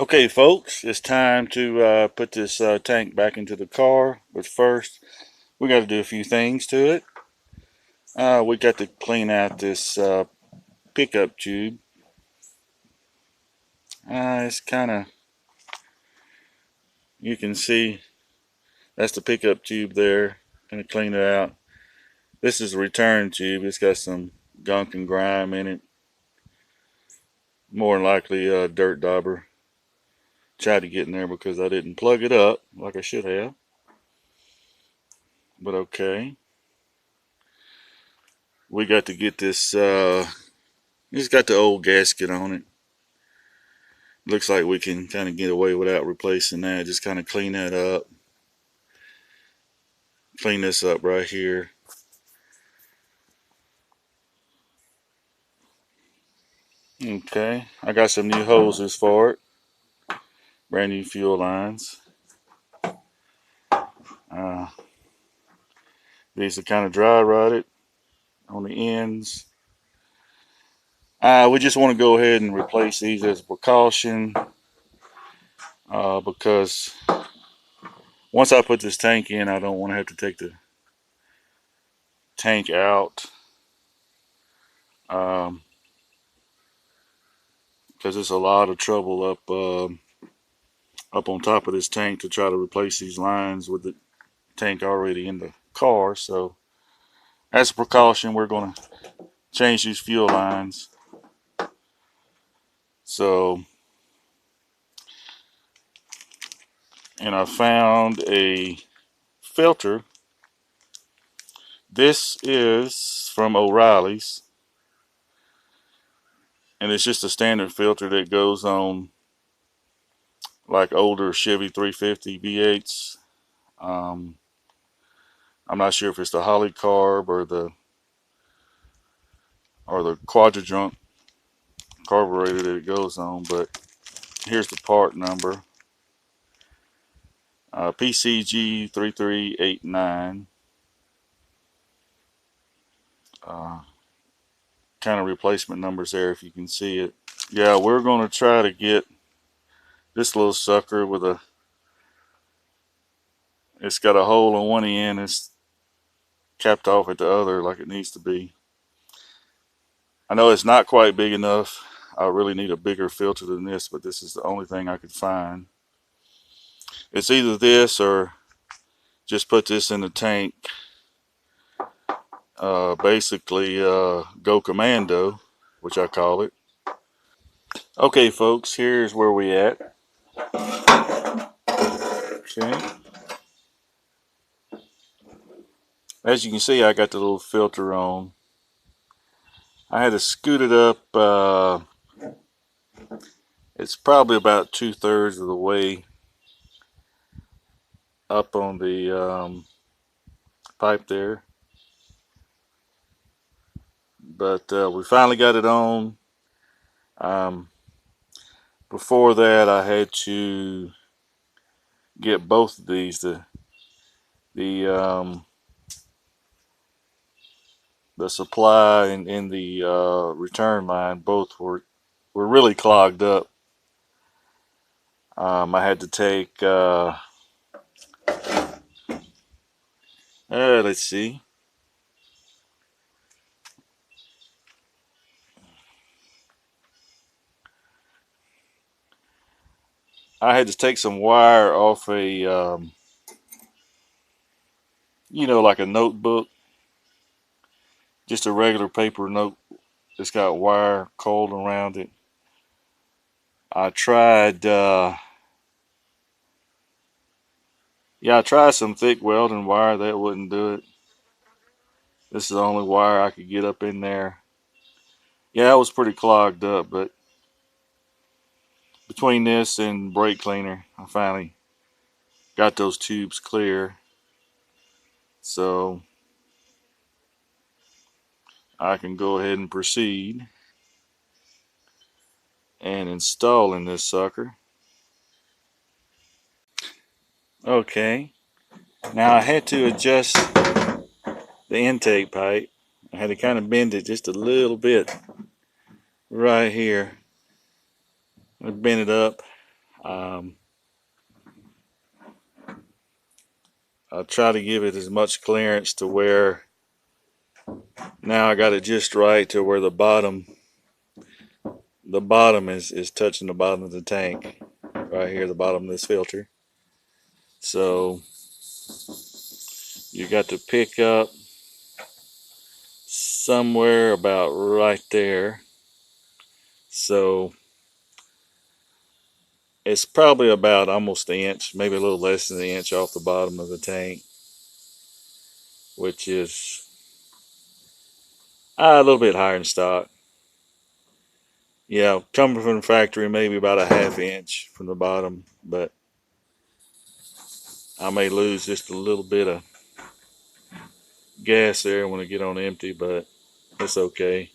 Okay, folks, it's time to put this tank back into the car. But first, we got to do a few things to it. We got to clean out this pickup tube. It's kind of, you can see, that's the pickup tube there. Gonna clean it out. This is the return tube. It's got some gunk and grime in it. More than likely a dirt dauber. Tried to get in there because I didn't plug it up like I should have. But okay. We got to get this, it's got the old gasket on it. Looks like we can kind of get away without replacing that. Just kind of clean that up. Clean this up right here. Okay, I got some new hoses for it. Brand new fuel lines. Uh, these are kind of dry rotted on the ends. We just want to go ahead and replace these as a precaution because once I put this tank in, I don't want to have to take the tank out because it's a lot of trouble up on top of this tank to try to replace these lines with the tank already in the car. So as a precaution, we're going to change these fuel lines. So, and I found a filter. This is from O'Reilly's, and it's just a standard filter that goes on like older Chevy 350 V8s. I'm not sure if it's the Holly carb or the quadradrunk carburetor that it goes on, but here's the part number. PCG 3389. Kind of replacement numbers there if you can see it. Yeah, we're going to try to get this little sucker with it's got a hole on one end, it's capped off at the other like it needs to be. I know it's not quite big enough. I really need a bigger filter than this, but this is the only thing I could find. It's either this or just put this in the tank. Basically, go commando, which I call it. Okay, folks, here's where we at. Okay. As you can see, I got the little filter on. I had to scoot it up. It's probably about 2/3 of the way up on the pipe there. But we finally got it on. Um, Before that, I had to get both of these. The the supply and the return line both were really clogged up. I had to take let's see. I had to take some wire off a like a notebook, just a regular paper note. It's got wire coiled around it. I tried I tried some thick welding wire. That wouldn't do it. This is the only wire I could get up in there. Yeah, it was pretty clogged up, but between this and brake cleaner, I finally got those tubes clear. So I can go ahead and proceed and installing this sucker. Okay, now I had to adjust the intake pipe. I had to kind of bend it just a little bit right here. I bent it up. Um, I try to give it as much clearance to where now I got it just right to where the bottom is touching the bottom of the tank right here, the bottom of this filter. So you got to pick up somewhere about right there. So it's probably about almost an inch, maybe a little less than an inch off the bottom of the tank, which is a little bit higher than stock. Yeah, coming from the factory, maybe about a half inch from the bottom, but I may lose just a little bit of gas there when I get on empty, but it's okay.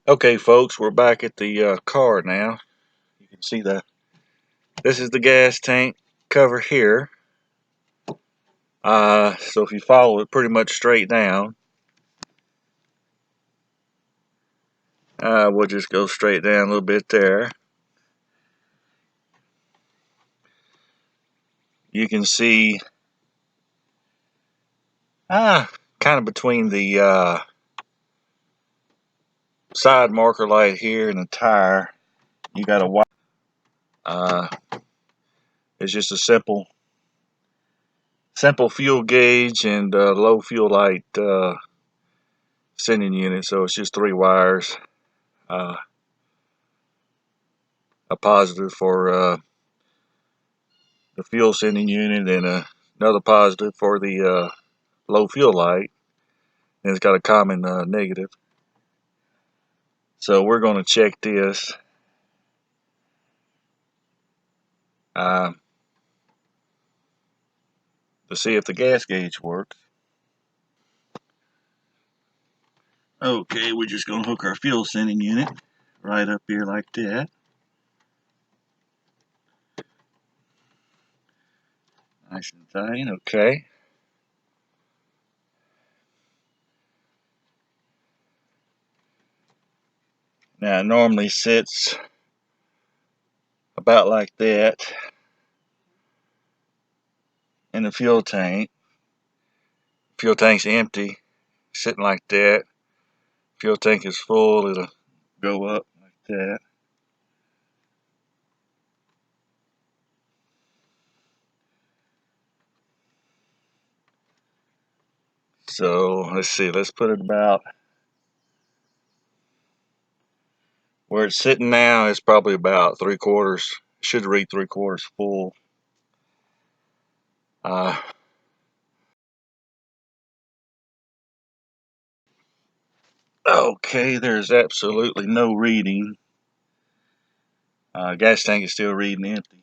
Okay, folks, we're back at the car now. You can see this is the gas tank cover here. So if you follow it pretty much straight down, we'll just go straight down a little bit there. You can see, kind of between the side marker light here and the tire, you got a wire. It's just a simple fuel gauge and low fuel light sending unit. So it's just 3 wires. A positive for the fuel sending unit and another positive for the low fuel light, and it's got a common negative. So we're going to check this to see if the gas gauge works. Okay, we're just going to hook our fuel sending unit right up here like that. Nice and tight. Okay. Now it normally sits about like that in the fuel tank. Fuel tank's empty, sitting like that. Fuel tank is full, it'll go up like that. So let's see, let's put it about where it's sitting now. Is probably about 3/4. Should read 3/4 full. Okay, there's absolutely no reading. Gas tank is still reading empty.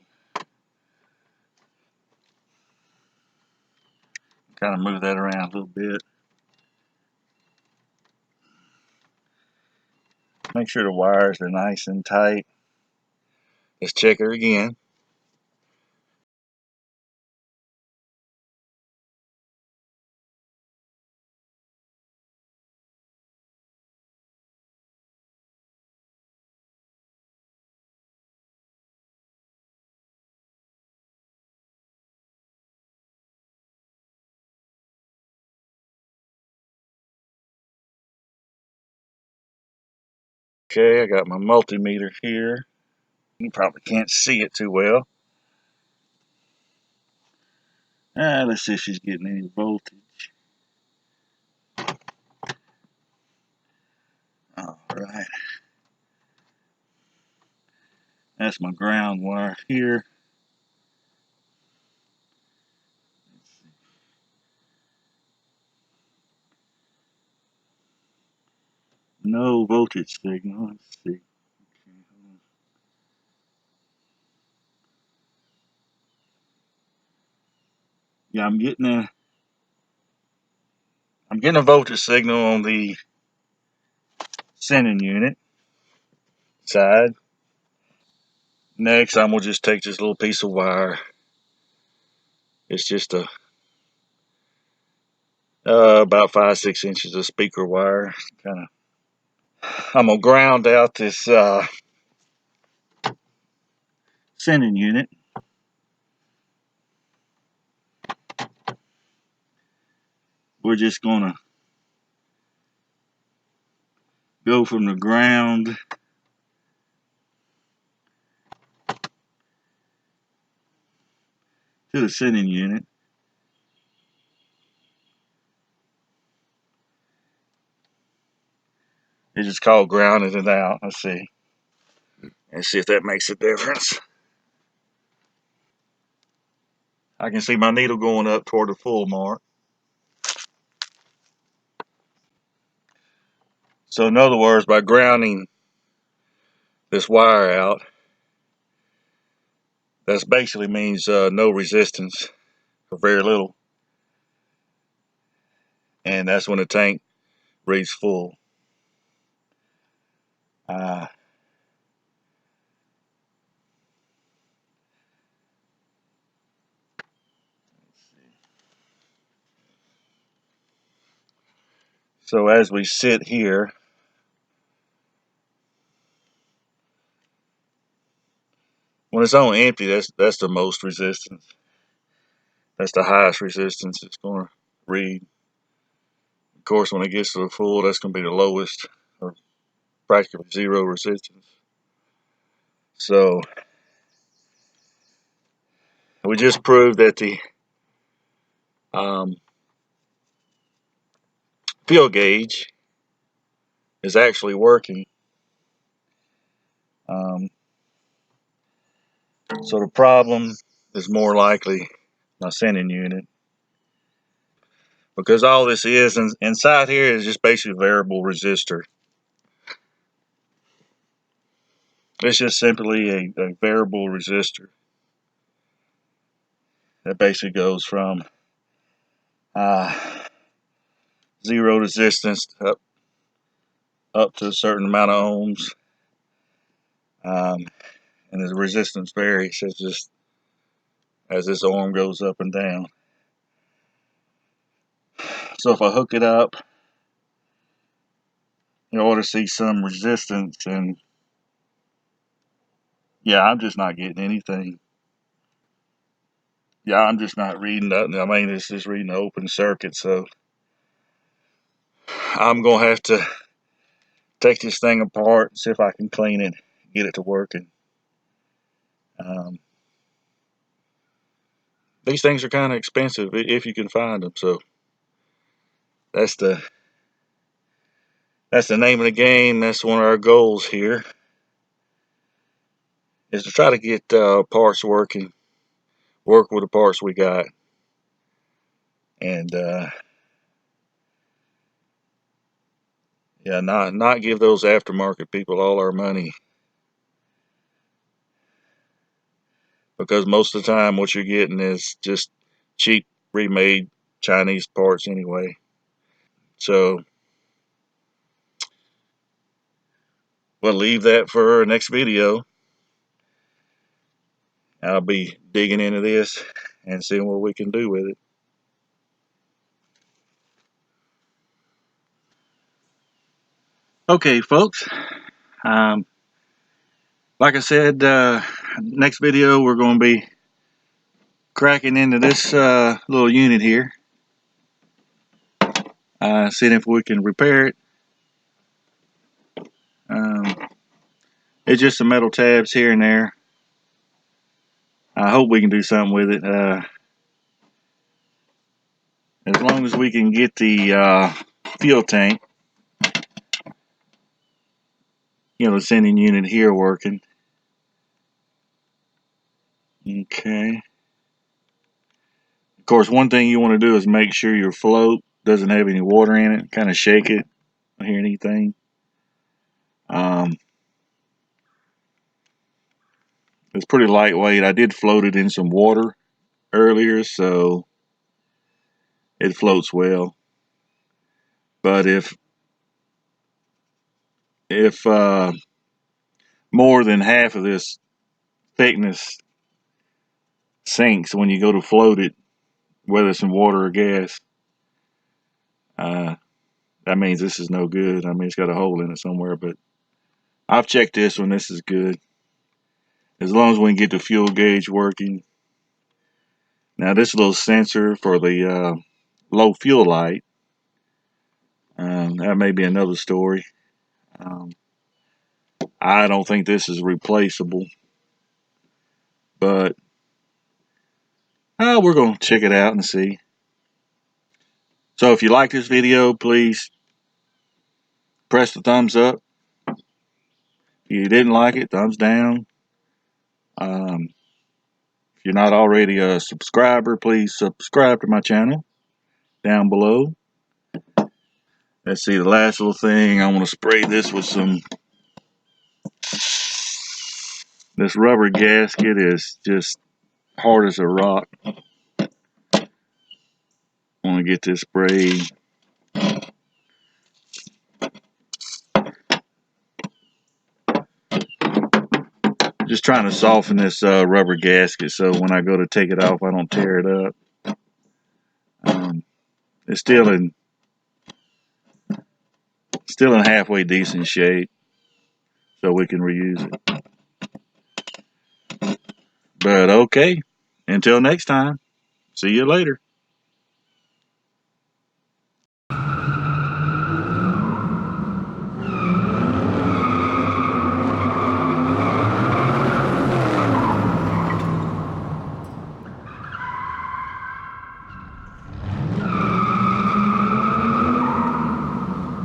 Kind of move that around a little bit. Make sure the wires are nice and tight. Let's check her again. Okay, I got my multimeter here. You probably can't see it too well. Let's see if she's getting any voltage. All right. That's my ground wire here. No voltage signal. Let's see. Yeah, I'm getting a voltage signal on the sending unit side. Next, I'm gonna just take this little piece of wire. It's just about 5-6 inches of speaker wire. I'm gonna ground out this sending unit. We're just gonna go from the ground to the sending unit. It's just called grounding it out. Let's see. Let's see if that makes a difference. I can see my needle going up toward the full mark. So in other words, by grounding this wire out, that basically means no resistance or very little. And that's when the tank reads full. Uh, so as we sit here, when it's on empty, that's the most resistance. That's the highest resistance it's going to read. Of course, when it gets to the full, that's going to be the lowest, or practically zero resistance. So we just proved that the um, field gauge is actually working. Um, so the problem is more likely my sending unit, because all this is inside here is just basically a variable resistor. It's just simply a variable resistor that basically goes from uh, zero resistance up to a certain amount of ohms, and the resistance varies as this arm goes up and down. So if I hook it up, in order to see some resistance, and yeah, I'm just not getting anything. Yeah, I'm just not reading nothing. I mean, it's just reading the open circuit. So I'm gonna have to take this thing apart and see if I can clean it, get it to working. Um, these things are kind of expensive if you can find them. So that's the that's the name of the game. That's one of our goals here, is to try to get parts working, work with the parts we got, and yeah, not give those aftermarket people all our money, because most of the time what you're getting is just cheap remade Chinese parts anyway. So we'll leave that for our next video. I'll be digging into this and seeing what we can do with it. Okay, folks. Um, like I said, next video we're going to be cracking into this little unit here, seeing if we can repair it. Um, it's just some metal tabs here and there. I hope we can do something with it. As long as we can get the fuel tank, the sending unit here working. Okay. Of course, one thing you want to do is make sure your float doesn't have any water in it. Kind of shake it. Don't hear anything. It's pretty lightweight. I did float it in some water earlier, so it floats well. But if more than half of this thickness sinks when you go to float it, whether it's in water or gas, uh, that means this is no good. I mean, it's got a hole in it somewhere, but I've checked this one. This is good. As long as we can get the fuel gauge working. Now, this little sensor for the low fuel light, that may be another story. Um, I don't think this is replaceable, but we're going to check it out and see. So if you like this video, please press the thumbs up. If you didn't like it, thumbs down. If you're not already a subscriber, please subscribe to my channel down below. Let's see, the last little thing, I want to spray this with this rubber gasket is just hard as a rock. I want to get this sprayed. Just trying to soften this rubber gasket so when I go to take it off, I don't tear it up. It's still in halfway decent shape, so we can reuse it. But okay, until next time, see you later.